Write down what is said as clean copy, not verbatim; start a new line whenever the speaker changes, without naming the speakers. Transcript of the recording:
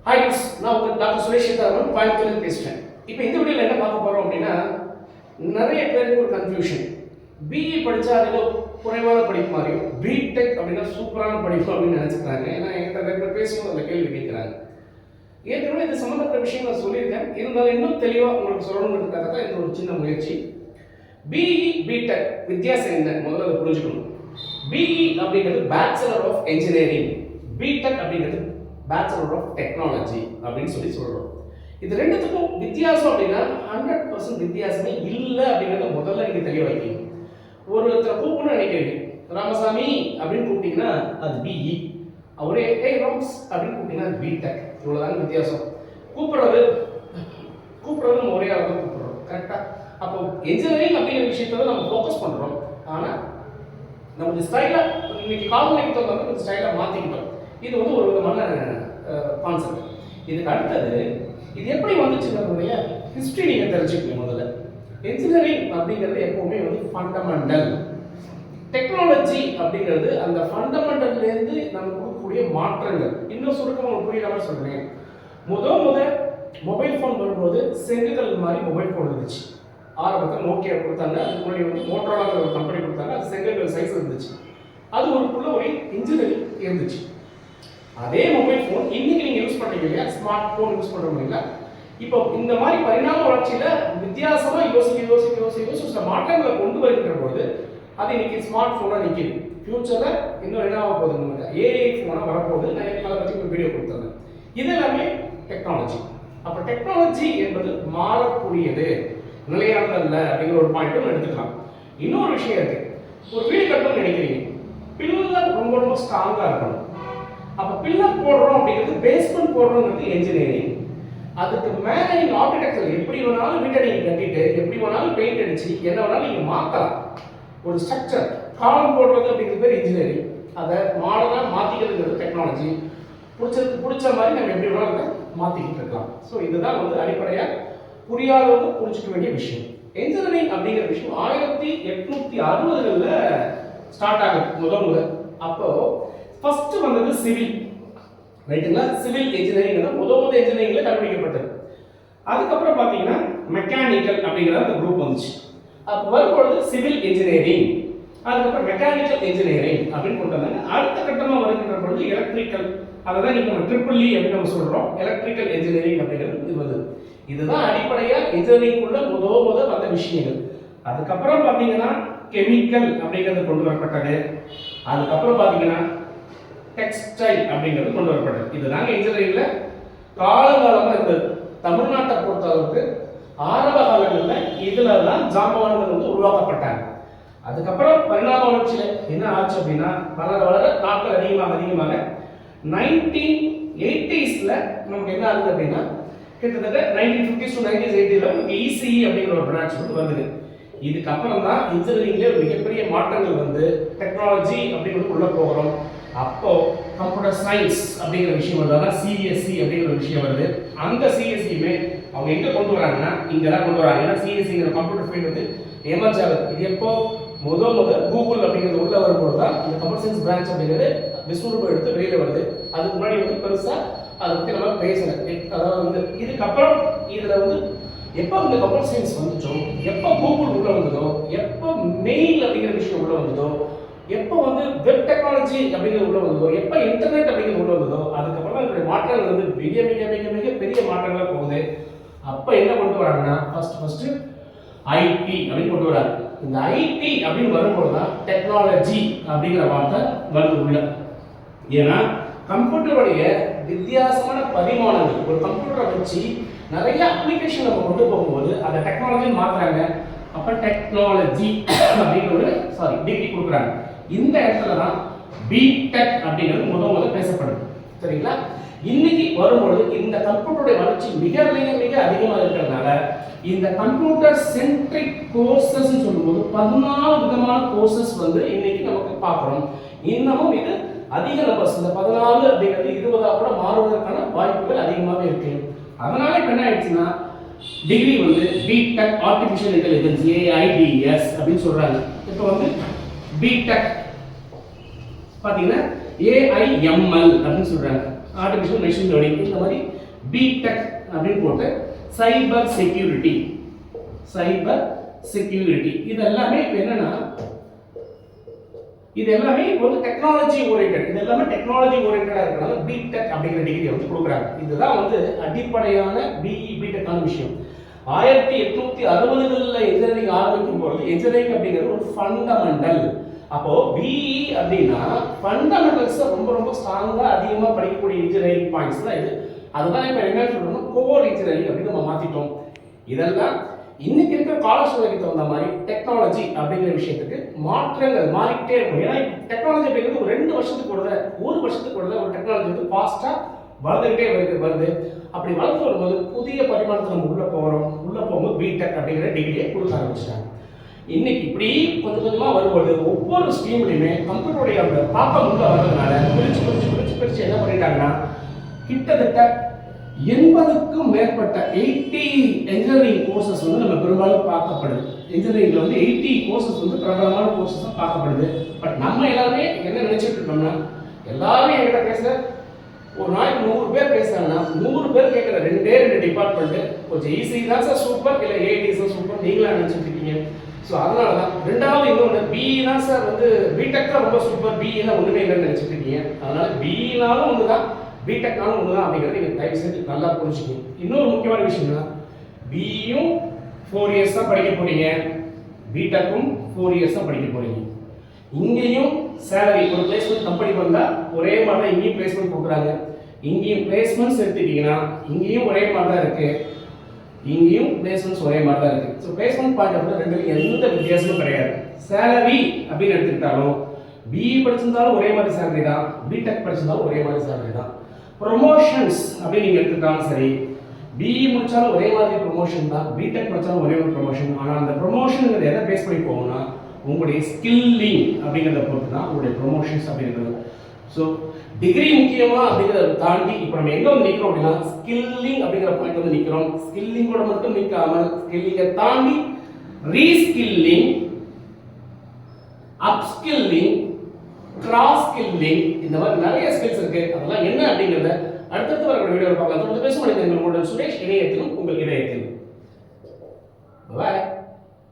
Hi miss, நான் உங்கள் doctor Suresh சேதாரமன் கோயம்புத்தூர்லேருந்து பேசுகிறேன். இப்போ இந்த வீடியோவில் என்ன பார்க்க போகிறோம் அப்படின்னா, நிறைய பேருக்கு ஒரு கன்ஃபியூஷன். பிஇ படித்தா ஏதோ குறைவான படிப்பு மாதிரியும், பிடெக் அப்படின்னா சூப்பரான படிப்பு அப்படின்னு நினச்சிக்கிறாங்க. ஏன்னா என்கிட்ட நிறைய பேர் பேசும்போது அந்த கேள்வி கேட்குறாங்க. ஏற்கனவே இது சம்மந்தப்பட்ட விஷயம் நான் சொல்லியிருக்கேன். இருந்தாலும் இன்னும் தெளிவாக உங்களுக்கு சொல்லணுன்றதுக்காக தான் இந்த ஒரு சின்ன முயற்சி. பிஇ பிடெக் வித்தியாசம் என்ன முதல்ல அதை புரிஞ்சுக்கணும். பிஇ அப்படிங்கிறது பேச்சுலர் ஆஃப் என்ஜினியரிங், பிடெக் அப்படிங்கிறது பேச்சுலர் ஆஃப் டெக்னாலஜி அப்படின்னு சொல்கிறோம். இது ரெண்டுத்துக்கும் வித்தியாசம் அப்படின்னா 100% வித்தியாசமே இல்லை அப்படிங்கிறத முதல்ல நீங்கள் தெளிவாக வைக்கணும். ஒருத்தரை கூப்பிடணும்னு நினைக்கிறீங்க, ராமசாமி அப்படின்னு கூப்பிட்டீங்கன்னா அது பிஇ, அவரே ஏய் ராம்ஸ் அப்படின்னு கூப்பிட்டீங்கன்னா அது பிடெக். இவ்வளோதாங்க வித்தியாசம். கூப்பிடுறது நம்ம ஒரே ஆள் தான் கூப்பிடுறோம், கரெக்டாக? அப்போ என்ஜினியரிங் அப்படிங்கிற விஷயத்தை தான் நம்ம ஃபோக்கஸ் பண்ணுறோம். ஆனால் நம்ம கொஞ்சம் ஸ்டைலாக இன்னைக்கு காலநிலைக்கு தகுந்த கொஞ்சம் ஸ்டைலாக மாற்றிக்கிட்டோம். இது வந்து ஒரு விதமான கான்செப்ட். இதுக்கு அடுத்தது இது எப்படி வந்துச்சுன்றதுடைய ஹிஸ்ட்ரி நீங்கள் தெரிஞ்சுக்கணும். முதல்ல என்ஜினியரிங் அப்படிங்கிறது எப்பவுமே வந்து ஃபண்டமெண்டல், டெக்னாலஜி அப்படிங்கிறது அந்த ஃபண்டமெண்டல்லேருந்து நம்ம கொடுக்கக்கூடிய மாற்றங்கள். இன்னும் சுருக்கமாக புரியுற மாதிரி சொல்கிறேன். முத மொபைல் ஃபோன் வரும்போது செங்கல் மாதிரி மொபைல் ஃபோன் இருந்துச்சு. ஆரம்பத்தில் நோக்கியா கொடுத்தாங்க, அதுக்கு முன்னாடி வந்து மோட்டோராங்கிற ஒரு கம்பெனி கொடுத்தாங்க. அது செங்கல் சைஸ் இருந்துச்சு. அது ஒரு இன்ஜினியரிங் இருந்துச்சு. அதே மொபைல் ஃபோன் இன்னைக்கு நீங்கள் யூஸ் பண்ணுறீங்க இல்லையா, ஸ்மார்ட் ஃபோன் யூஸ் பண்ணுறோம் இல்லையா. இப்போ இந்த மாதிரி பரிணாம வளர்ச்சியில் வித்தியாசமாக யோசிக்க சில மாற்றங்களை கொண்டு வருகின்ற போது அது இன்னைக்கு ஸ்மார்ட் ஃபோனாக நிற்கிது. ஃபியூச்சரில் இன்னும் என்ன ஆக போகுது, நமக்கு ஏஐ ஃபோனாக வரப்போகுது. நான் அதை பற்றி ஒரு வீடியோ கொடுத்துருந்தேன். இது எல்லாமே டெக்னாலஜி. அப்போ டெக்னாலஜி என்பது மாறக்கூடியது, நிலையானதல்ல அப்படிங்கிற ஒரு பாயிண்ட்டும் எடுத்துக்கலாம். இன்னொரு விஷயம் இருக்கு. ஒரு வீடு கட்டணும்னு நினைக்கிறீங்க, பில்லர் ரொம்ப ஸ்ட்ராங்காக இருக்கணும். அப்போ பில்லர் போடுறோம் அப்படிங்கிறது, பேஸ்மெண்ட் போடுறோங்கிறது என்ஜினியரிங். அதுக்கு மேலே நீங்கள் ஆர்கிடெக்சர் எப்படி வேணாலும் வீட்டை நீங்கள் கட்டிட்டு எப்படி வேணாலும் பெயிண்ட் அடிச்சு என்ன வேணாலும் நீங்கள் மாற்றலாம். ஒரு ஸ்ட்ரக்சர் காலம் போடுறது அப்படிங்கிறது பேர் இன்ஜினியரிங். அதை மாடலாக மாற்றிக்கிறதுங்கிறது டெக்னாலஜி. பிடிச்ச மாதிரி நம்ம எப்படி வேணாலும் அதை மாற்றிக்கிட்டு இருக்கலாம். ஸோ இதுதான் வந்து அடிப்படையாக புரியாதவங்க புரிஞ்சுக்க வேண்டிய விஷயம். என்ஜினியரிங் அப்படிங்கிற விஷயம் 1860களில் ஸ்டார்ட் ஆகுது முதல். அப்போ ஃபர்ஸ்ட் வந்தது சிவில், ரைட்டுங்களா? சிவில் இன்ஜினியரிங் தான் முதல் இன்ஜினியரிங்ல கண்டுபிடிக்கப்பட்டது. அதுக்கப்புறம் பார்த்தீங்கன்னா மெக்கானிக்கல் அப்படிங்கிற அந்த குரூப் வந்துச்சு. அப்போ வரும்பொழுது சிவில் இன்ஜினியரிங், அதுக்கப்புறம் மெக்கானிக்கல் இன்ஜினியரிங் அப்படின்னு கொண்டு வந்தாங்க. அடுத்த கட்டமாக வருகின்ற பொழுது எலக்ட்ரிக்கல், அதை தான் நீங்கள் நம்ம ட்ரிபிள் இ அப்படின்னு நம்ம சொல்கிறோம். எலக்ட்ரிக்கல் இன்ஜினியரிங் அப்படிங்கிறது இது வருது. இதுதான் அடிப்படையாக இன்ஜினியரிங்குள்ள முதல் வந்த விஷயங்கள். அதுக்கப்புறம் பார்த்தீங்கன்னா கெமிக்கல் அப்படிங்கிறது கொண்டு வரப்பட்டது. அதுக்கப்புறம் பார்த்தீங்கன்னா டெக்ஸ்டைல் அப்படிங்கிறது கொண்டு வரப்பட்டது. இதுதாங்க இன்ஜினியரிங்ல காலகாலமாக இருந்தது. தமிழ்நாட்டை பொறுத்த அளவுக்கு ஆரம்ப காலங்களில் இதுல தான் ஜாம்பவான்கள் வந்து உருவாக்கப்பட்டாங்க. அதுக்கப்புறம் பரிணாம வளர்ச்சியில் என்ன ஆச்சு அப்படின்னா, வளர நாட்கள் அதிகமாக 1980ஸ்ல நமக்கு என்ன ஆகுது அப்படின்னா, கிட்டத்தட்ட 1950s to 1980ல நமக்கு இசிஇ அப்படிங்கிற ஒரு பிரான்ச் வந்து வருது. இதுக்கப்புறம் தான் இன்ஜினியரிங்ல ஒரு மிகப்பெரிய மாற்றங்கள் வந்து டெக்னாலஜி அப்படிங்கிறது உள்ள போகிறோம். அப்போ கம்ப்யூட்டர் சயின்ஸ் அப்படிங்கிற விஷயம் வருது, சிஎஸ்சி அப்படிங்கிற ஒரு விஷயம் வருது. அந்த சிஎஸ்சியுமே அவங்க எங்கே கொண்டு வராங்கன்னா இங்கே தான் கொண்டு வராங்க. ஏன்னா சிஎஸ்சிங்கிற கம்ப்யூட்டர் ஃபீல்டு வந்து எமர்ஜ் ஆகுது. இது எப்போ முதல் கூகுள் அப்படிங்கிறது உள்ள வரும்போது தான் இந்த கம்ப்யூட்டர் சயின்ஸ் பிரான்ச் அப்படிங்கிறது விஸ்வரூபம் எடுத்து வெளியில் வருது. அதுக்கு முன்னாடி வந்து பெருசாக அதை பற்றி நம்ம பேசலை. அதாவது வந்து இதுக்கப்புறம் இதில் வந்து எப்போ இந்த கம்ப்யூட்டர் சயின்ஸ் வந்துச்சோ, எப்போ கூகுள் உள்ள வந்ததோ, எப்போ மெயில் அப்படிங்கிற விஷயம் உள்ள வந்ததோ, எப்போ வந்து வெப் டெக்னாலஜி அப்படிங்கிறது உள்ள வந்ததோ, எப்போ இன்டர்நெட் அப்படிங்கிறது உள்ள வந்ததோ, அதுக்கப்புறம் இதனுடைய மாற்றங்கள் வந்து மிக பெரிய மாற்றங்களாக போகுது. அப்போ என்ன கொண்டு வராங்கன்னா ஃபர்ஸ்ட் ஐடி அப்படின்னு கொண்டு வராங்க. இந்த ஐடி அப்படின்னு வரும்போது தான் டெக்னாலஜி அப்படிங்கிற வார்த்தை வருது உள்ள. ஏன்னா கம்ப்யூட்டருடைய வித்தியாசமான பரிமாணங்கள், ஒரு கம்ப்யூட்டரை வச்சு நிறைய அப்ளிகேஷன் நம்ம கொண்டு போகும்போது அதை டெக்னாலஜி மாத்துறாங்க. அப்போ டெக்னாலஜி அப்படிங்கிற ஒரு டிகிரி கொடுக்குறாங்க. இந்த இடத்துல தான் பிடெக் அப்படிங்கிறது முதல் பேசப்படுது, சரிங்களா? இன்னைக்கு வரும்பொழுது இந்த கம்ப்யூட்டருடைய வளர்ச்சி மிக அதிகமாக இருக்கிறதுனால இந்த கம்ப்யூட்டர் சென்ட்ரிக் கோர்சஸ் சொல்லும்போது 14 விதமான கோர்சஸ் வந்து இன்னைக்கு நமக்கு பார்க்குறோம். இன்னமும் இது அதிக நம்பர்ஸ், இந்த 14 அப்படிங்கிறது 20 கூட மாறுவதற்கான வாய்ப்புகள் அதிகமாகவே இருக்கு. அதனால இப்போ என்ன ஆயிடுச்சுன்னா டிகிரி வந்து பிடெக் ஆர்டிஃபிஷியல் இன்டெலிஜென்ஸ் ஏஐடிஎஸ் அப்படின்னு சொல்றாங்க. இப்போ வந்து பிடெக் பார்த்தீங்கன்னா ஏஐஎம்எல் அப்படின்னு சொல்றாங்க. ஆர்டிஃபிஷியல் மெஷின் லேர்னிங், இந்த மாதிரி பிடெக் அப்படின்னு போட்டு சைபர் செக்யூரிட்டி இது எல்லாமே இப்போ என்னன்னா இது எல்லாமே வந்து டெக்னாலஜி ஓரியன்டட், இது எல்லாமே டெக்னாலஜி ஓரியன்டடா இருக்கனால பிடெக் அப்படிங்கிற டிகிரி வந்து கொடுக்குறாங்க. இதுதான் வந்து அடிப்படையான பிடெக்கான விஷயம். 1860களில் இன்ஜினியரிங் ஆரம்பிக்கும் போது இன்ஜினியரிங் அப்படிங்கிறது ஒரு ஃபண்டமெண்டல். அப்போ பிஇ அப்படின்னா ஃபண்டமெண்டல்ஸ் ரொம்ப ரொம்ப ஸ்ட்ராங்கா அதிகமாக படிக்கக்கூடிய இன்ஜினியரிங் பாயிண்ட்ஸ் தான் இது. அதுதான் இப்போ என்ன சொல்றோம்னா கோர் இன்ஜினியரிங் அப்படின்னு நம்ம மாத்திட்டோம். இதெல்லாம் இன்னைக்கு இருக்கிற கால சூழலுக்கு தகுந்த மாதிரி டெக்னாலஜி அப்படிங்கிற விஷயத்துக்கு மாற்றங்கள் மாறிக்கிட்டே இருக்கும். ஏன்னா டெக்னாலஜி அப்படிங்கிறது ஒரு 2 வருஷத்துக்கு ஒரு வருஷத்துக்கு ஒரு டெக்னாலஜி வந்து ஃபாஸ்டா வளர்ந்துகிட்டே வருது. அப்படி வளர்ந்து வரும்போது புதிய பரிமாணத்தில் நம்ம உள்ள போகும்போது பிடெக் அப்படிங்கிற டிகிரியை கொடுக்க ஆரம்பிச்சிட்டாங்க. இன்னைக்கு இப்படி கொஞ்சம் கொஞ்சமா வரும்போது ஒவ்வொரு ஸ்ட்ரீம்லையுமே கம்ப்யூட்டருடைய அந்த தாக்கம் உள்ள வர்றதுனால பிரிச்சு என்ன பண்ணிட்டாங்கன்னா கிட்டத்தட்ட 80க்கும் மேற்பட்ட 80 இன்ஜினியரிங் கோர்சஸ் வந்து நம்ம பெரும்பாலும் பார்க்கப்படுது. இன்ஜினியரிங்ல வந்து 80 கோர்சஸ் வந்து பிரபலமான கோர்சஸ் பார்க்கப்படுது. பட் நம்ம எல்லாருமே என்ன நினைச்சிட்டு இருக்கோம்னா, எல்லாரும் என்கிட்ட பேசுற ஒரு நாளைக்கு 100 பேர் பேசுறாங்கன்னா 100 பேர் கேட்குற 2 டிபார்ட்மெண்ட் கொஞ்சம் ஈஸி தான் சார் சூப்பர், இல்லை ஏடி சார் சூப்பர் நீங்களா நினைச்சிட்டு இருக்கீங்க. ஸோ அதனால தான் ரெண்டாவது இன்னொன்று பிஇ தான் சார் வந்து பிடெக் தான் ரொம்ப சூப்பர், பிஇனா ஒன்றுமே இல்லைன்னு நினைச்சிட்டு இருக்கீங்க. அதனால பிஇனாலும் ஒன்று தான் பிடெக்னாலும் ஒன்று தான் அப்படிங்கிறது நீங்கள் தயவு செஞ்சு நல்லா புரிஞ்சுக்கணும். இன்னொரு முக்கியமான விஷயம்னா பிஇயும் 4 இயர்ஸ் தான் படிக்க போறீங்க, பிடெக்கும் 4 இயர்ஸ் தான் படிக்க போறீங்க. இங்கேயும் சேலரி ஒரு பிளேஸ்மெண்ட் கம்பெனி வந்தால் ஒரே மாதிரி தான் இங்கேயும் பிளேஸ்மெண்ட் கொடுக்குறாங்க. இங்கேயும் பிளேஸ்மெண்ட்ஸ் எடுத்துக்கிட்டீங்கன்னா இங்கேயும் ஒரே மாதிரி தான் இருக்கு, இங்கேயும் பிளேஸ்மெண்ட்ஸ் ஒரே மாதிரி தான் இருக்கு. ஸோ பிளேஸ்மெண்ட் பாயிண்ட் ஆஃப் ரெண்டுலையும் எந்த வித்தியாசமும் கிடையாது. சேலரி அப்படின்னு எடுத்துக்கிட்டாலும் பிஇ படிச்சிருந்தாலும் ஒரே மாதிரி சேலரி தான், பிடெக் படிச்சிருந்தாலும் ஒரே மாதிரி சேலரி தான். ப்ரொமோஷன்ஸ் அப்படின்னு நீங்கள் எடுத்துக்கிட்டாலும் சரி, பிஇ முடிச்சாலும் ஒரே மாதிரி ப்ரொமோஷன் தான், பிடெக் படிச்சாலும் ஒரே ஒரு ப்ரொமோஷன். ஆனால் அந்த ப்ரொமோஷன் எதை பேஸ் பண்ணி போகும்னா உங்களுடைய ஸ்கில்லிங் அப்படிங்கிறத பொறுத்து தான் உங்களுடைய ப்ரொமோஷன்ஸ் அப்படிங்கிறது. ஸோ டிகிரி முக்கியமா அப்படிங்கிறத தாண்டி இப்போ நம்ம எங்கே வந்து நிற்கிறோம் அப்படின்னா ஸ்கில்லிங் அப்படிங்கிற பாயிண்ட் வந்து நிற்கிறோம். ஸ்கில்லிங்கோட மட்டும் நிற்காமல் ஸ்கில்லிங்கை தாண்டி ரீஸ்கில்லிங், அப்ஸ்கில்லிங், கிராஸ் ஸ்கில்லிங், இந்த மாதிரி நிறைய ஸ்கில்ஸ் இருக்கு. அதெல்லாம் என்ன அப்படிங்கிறத அடுத்தடுத்து வரக்கூடிய வீடியோவில் பார்க்கலாம். தொடர்ந்து பேச முடியுது. உங்களுடைய சுரேஷ் இணையத்திலும் உங்கள் இதயத்திலும். பாய்.